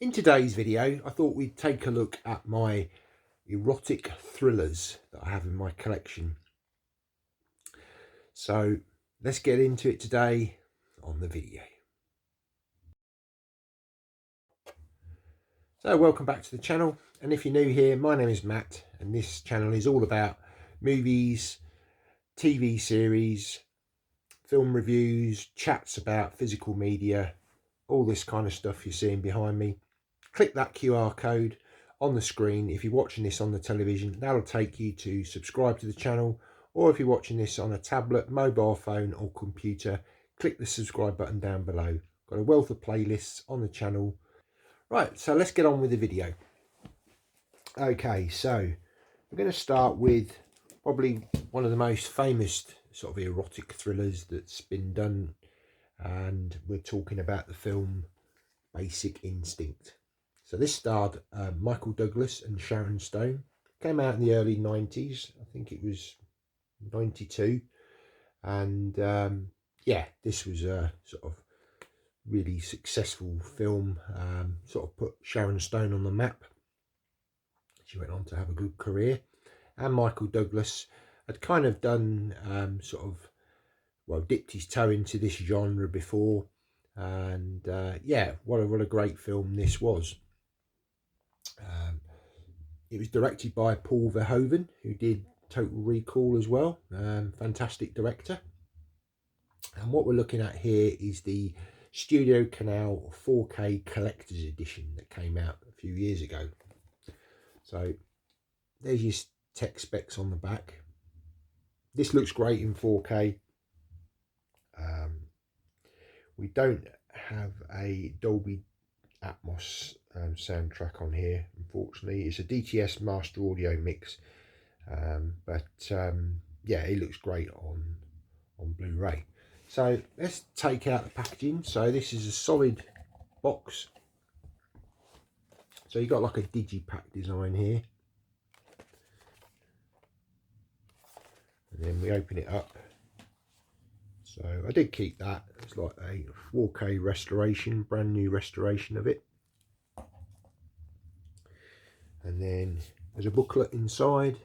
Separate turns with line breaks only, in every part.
In today's video, I thought we'd take a look at my erotic thrillers that I have in my collection. So let's get into it today on the video. So welcome back to the channel, and if you're new here, my name is Matt, and this channel is all about movies, TV series, film reviews, chats about physical media, all this kind of stuff you're seeing behind me. Click that QR code on the screen. If you're watching this on the television, that'll take you to subscribe to the channel, or if you're watching this on a tablet, mobile phone or computer, click the subscribe button down below. Got a wealth of playlists on the channel. Right, so let's get on with the video. Okay, so we're going to start with probably one of the most famous sort of erotic thrillers that's been done, and we're talking about the film Basic Instinct. So this starred Michael Douglas and Sharon Stone. Came out in the early 90s. I think it was 92. And yeah, this was a sort of really successful film. Sort of put Sharon Stone on the map. She went on to have a good career. And Michael Douglas had kind of done dipped his toe into this genre before. And yeah, what a great film this was. It was directed by Paul Verhoeven, who did Total Recall as well. Fantastic director. And what we're looking at here is the Studio Canal 4K Collector's Edition that came out a few years ago. So there's your tech specs on the back. This looks great in 4K. We don't have a Dolby Atmos soundtrack on here, unfortunately. It's a DTS master audio mix, but yeah, it looks great on Blu-ray. So let's take out the packaging. So this is a solid box. So you've got like a digipack design here, and then we open it up. So I did keep that. It's like a 4K restoration, brand new restoration of it. And then there's a booklet inside.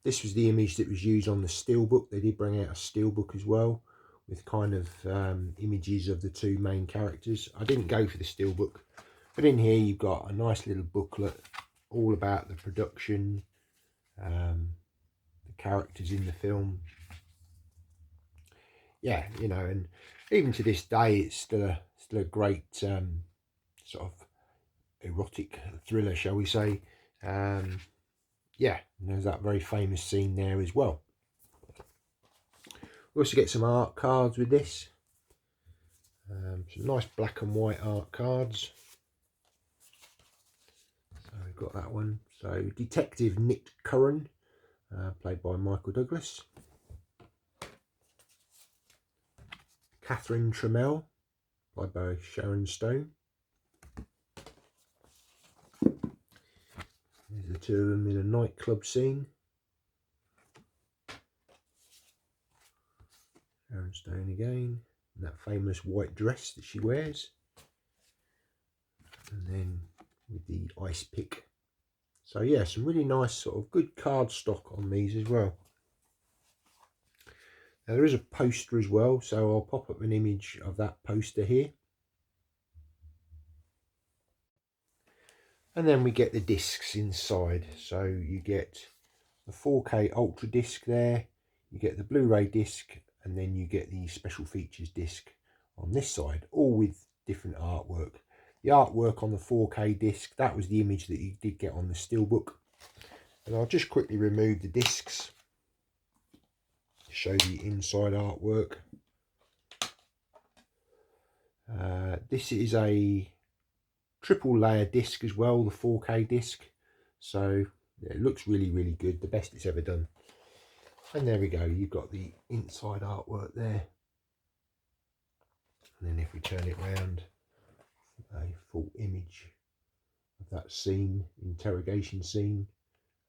This was the image that was used on the steelbook. They did bring out a steelbook as well, with kind of images of the two main characters. I didn't go for the steelbook, but in here you've got a nice little booklet all about the production, the characters in the film. Yeah, you know, and even to this day, it's still a great sort of erotic thriller, shall we say. Yeah, and there's that very famous scene there as well. We also get some art cards with this. Some nice black and white art cards. So we've got that one. So Detective Nick Curran, played by Michael Douglas. Catherine Trammell, played by Sharon Stone. There's the two of them in a nightclub scene. Sharon Stone again, and that famous white dress that she wears. And then with the ice pick. So yeah, some really nice sort of good card stock on these as well. Now there is a poster as well, so I'll pop up an image of that poster here. And then we get the discs inside. So you get the 4K Ultra disc there, you get the Blu-ray disc, and then you get the special features disc on this side, all with different artwork. The artwork on the 4K disc, that was the image that you did get on the steelbook. And I'll just quickly remove the discs to show the inside artwork. This is a triple layer disc as well, the 4K disc. So yeah, it looks really good, the best it's ever done. And there we go, you've got the inside artwork there. And then if we turn it around, a full image of that scene, interrogation scene,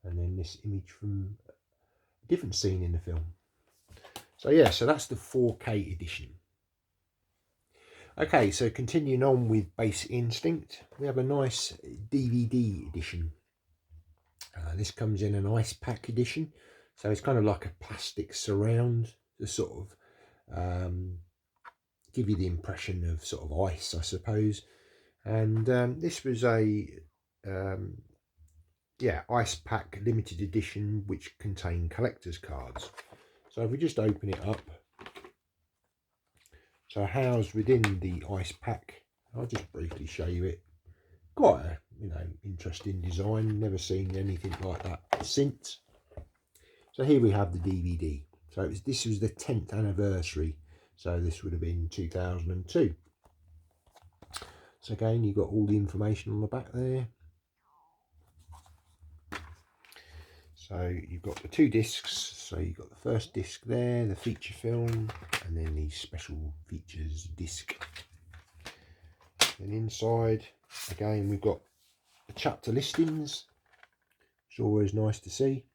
and then this image from a different scene in the film. So yeah, so that's the 4K edition. Okay, so continuing on with Basic Instinct, we have a nice DVD edition. This comes in an ice pack edition, so it's kind of like a plastic surround to sort of give you the impression of sort of ice, I suppose. And this was a ice pack limited edition which contained collector's cards. So if we just open it up, so housed within the ice pack, I'll just briefly show you it. Quite a interesting design. Never seen anything like that since. So here we have the DVD. So this was the 10th anniversary. So this would have been 2002. So again, you've got all the information on the back there. So you've got the 2 discs. So you've got the first disc there, the feature film, and then the special features disc. And inside, again, we've got the chapter listings. It's always nice to see.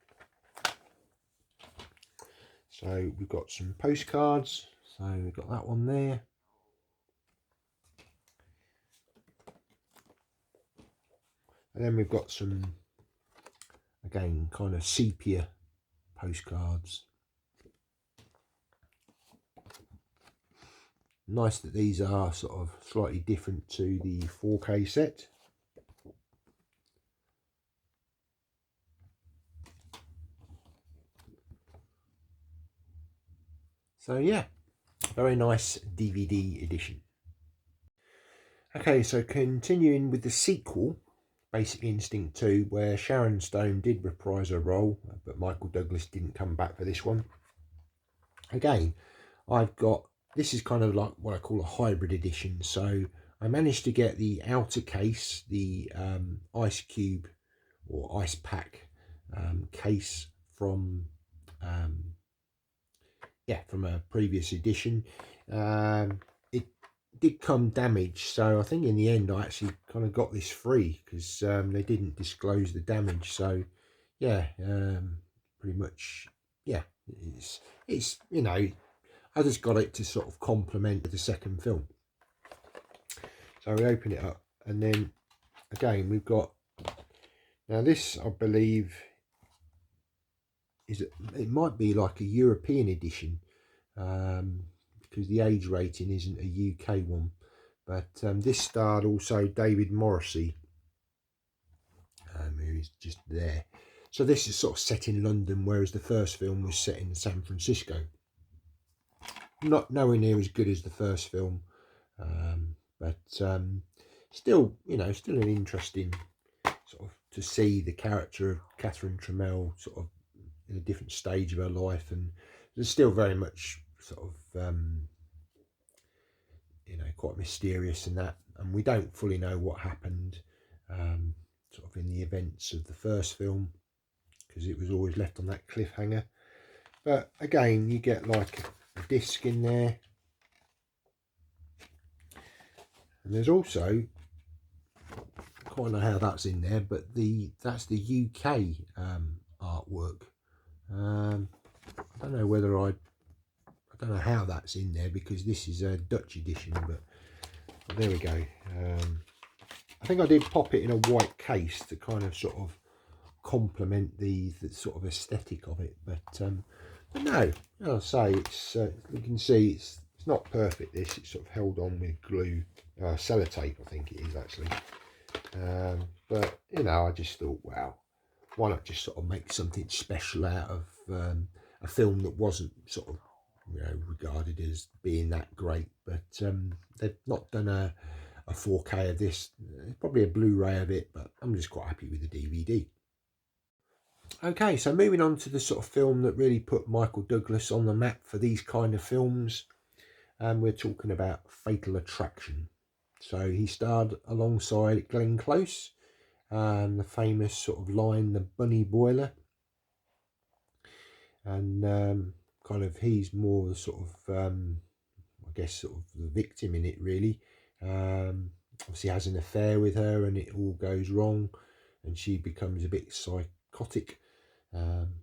So we've got some postcards. So we've got that one there. And then we've got some, again, kind of sepia postcards. Nice that these are sort of slightly different to the 4K set. So yeah, very nice DVD edition. Okay, so continuing with the sequel, Basic Instinct 2, where Sharon Stone did reprise her role, but Michael Douglas didn't come back for this one. Again, I've got, this is kind of like what I call a hybrid edition. So I managed to get the outer case, the ice cube or ice pack case from from a previous edition. It did come damaged, so I think in the end I actually kind of got this free because they didn't disclose the damage. So yeah, pretty much, yeah, it's I just got it to sort of complement the second film. So we open it up, and then again we've got, now this I believe it might be like a European edition, because the age rating isn't a UK one, but this starred also David Morrissey, who is just there. So this is sort of set in London, whereas the first film was set in San Francisco. Not nowhere near as good as the first film, but still, still an interesting sort of to see the character of Catherine Trammell sort of in a different stage of her life, and there's still very much sort of quite mysterious in that, and we don't fully know what happened sort of in the events of the first film, because it was always left on that cliffhanger. But again, you get like a disc in there, and there's also, I quite know how that's in there, but that's the UK artwork. I don't know whether I don't know how that's in there, because this is a Dutch edition, but there we go. I think I did pop it in a white case to kind of sort of complement the sort of aesthetic of it, but no, I'll say it's you can see it's not perfect. This, it's sort of held on with glue, sellotape I think it is actually, but I just thought, wow, why not just sort of make something special out of a film that wasn't sort of regarded as being that great. But they've not done a 4K of this, probably a Blu-ray of it, but I'm just quite happy with the DVD. Okay, so moving on to the sort of film that really put Michael Douglas on the map for these kind of films, and we're talking about Fatal Attraction. So he starred alongside Glenn Close, and the famous sort of line, the bunny boiler, and kind of he's more the sort of I guess sort of the victim in it really. Obviously has an affair with her, and it all goes wrong, and she becomes a bit psychotic.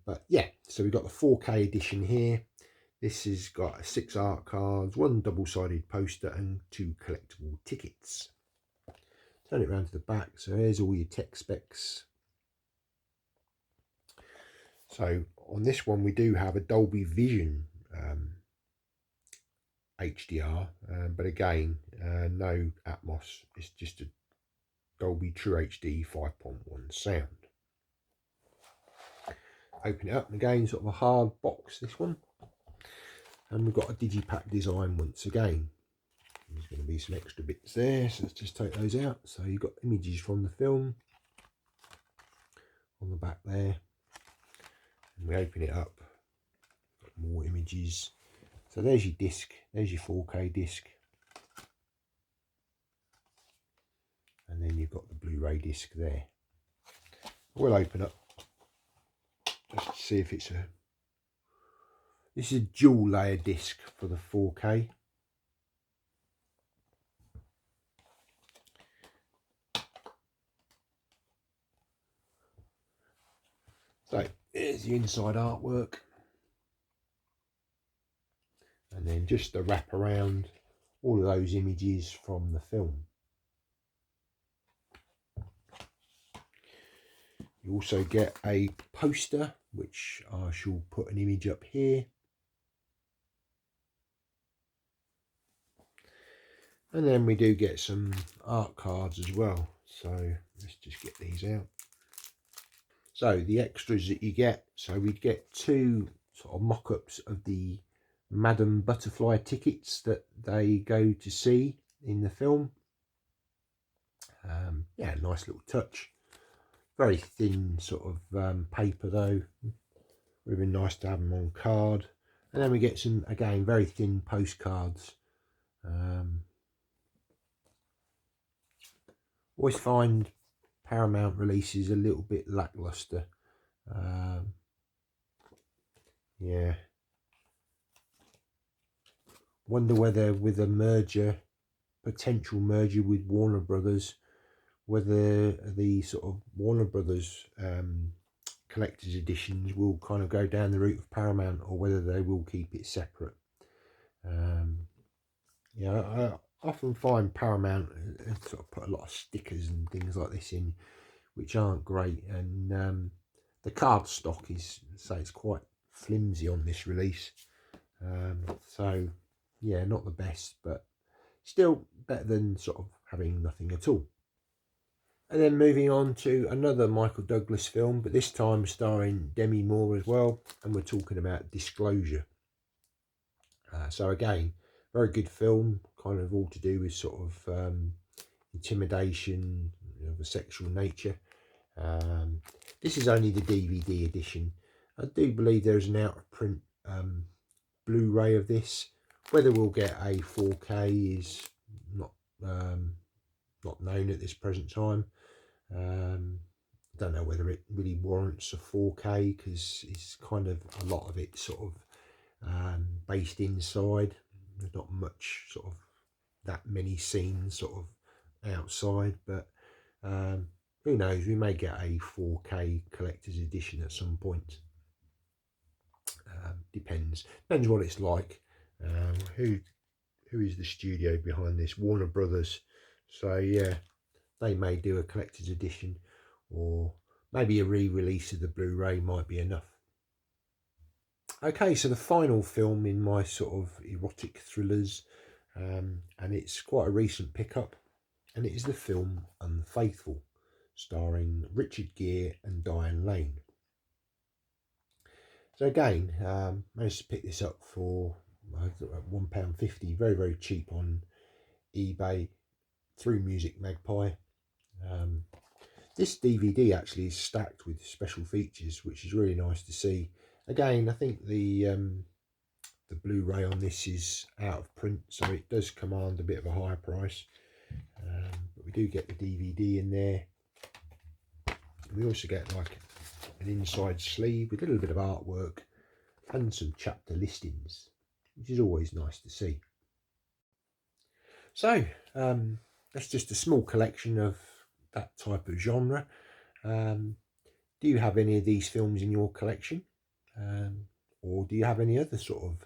But yeah, so we've got the 4K edition here. This has got 6 art cards, 1 double-sided poster and 2 collectible tickets. Turn it around to the back, so here's all your tech specs. So on this one we do have a Dolby Vision HDR, but again no Atmos, it's just a Dolby True HD 5.1 sound. Open it up, and again sort of a hard box, this one. And we've got a digipack design once again. There's going to be some extra bits there, so let's just take those out. So you've got images from the film on the back there. And we open it up, got more images. So there's your disc, there's your 4K disc. And then you've got the Blu-ray disc there. We'll open up just to see if it's a... This is a dual layer disc for the 4K. So here's the inside artwork. And then just to wrap around all of those images from the film. You also get a poster, which I shall put an image up here. And then we do get some art cards as well. So let's just get these out. So the extras that you get, so we get 2 sort of mock-ups of the Madame Butterfly tickets that they go to see in the film. Yeah, nice little touch. Very thin sort of paper though. Would have been nice to have them on card. And then we get some, again, very thin postcards. Always find Paramount releases a little bit lackluster. Yeah. Wonder whether with a merger, potential merger with Warner Brothers, whether the sort of Warner Brothers collector's editions will kind of go down the route of Paramount, or whether they will keep it separate. Yeah, I often find Paramount sort of put a lot of stickers and things like this in, which aren't great, and the card stock is, say, it's quite flimsy on this release. So yeah, not the best, but still better than sort of having nothing at all. And then moving on to another Michael Douglas film, but this time starring Demi Moore as well, and we're talking about Disclosure. So again, very good film, kind of all to do with sort of intimidation, of a sexual nature. This is only the DVD edition. I do believe there's an out of print Blu-ray of this. Whether we'll get a 4K is not known at this present time. Don't know whether it really warrants a 4K, because it's kind of a lot of it sort of based inside. There's not much sort of that many scenes sort of outside, but who knows, we may get a 4K collector's edition at some point. Depends what it's like. Who is the studio behind this? Warner Brothers. So yeah, they may do a collector's edition, or maybe a re-release of the Blu-ray might be enough. Okay, so the final film in my sort of erotic thrillers, and it's quite a recent pickup, and it is the film Unfaithful, starring Richard Gere and Diane Lane. So again, managed to pick this up for £1.50, very, very cheap on eBay through Music Magpie. This DVD actually is stacked with special features, which is really nice to see. Again, I think the Blu-ray on this is out of print, so it does command a bit of a higher price. But we do get the DVD in there. We also get like an inside sleeve with a little bit of artwork and some chapter listings, which is always nice to see. So that's just a small collection of that type of genre. Do you have any of these films in your collection, or do you have any other sort of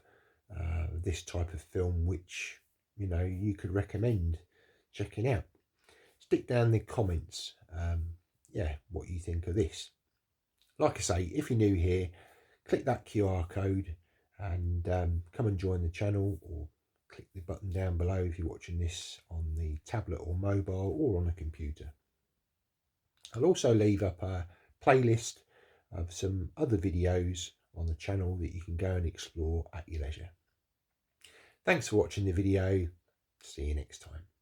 this type of film which, you know, you could recommend checking out. Stick down in the comments, yeah, what you think of this. Like I say, if you're new here, click that QR code and come and join the channel, or click the button down below if you're watching this on the tablet or mobile or on a computer. I'll also leave up a playlist of some other videos on the channel that you can go and explore at your leisure. Thanks for watching the video. See you next time.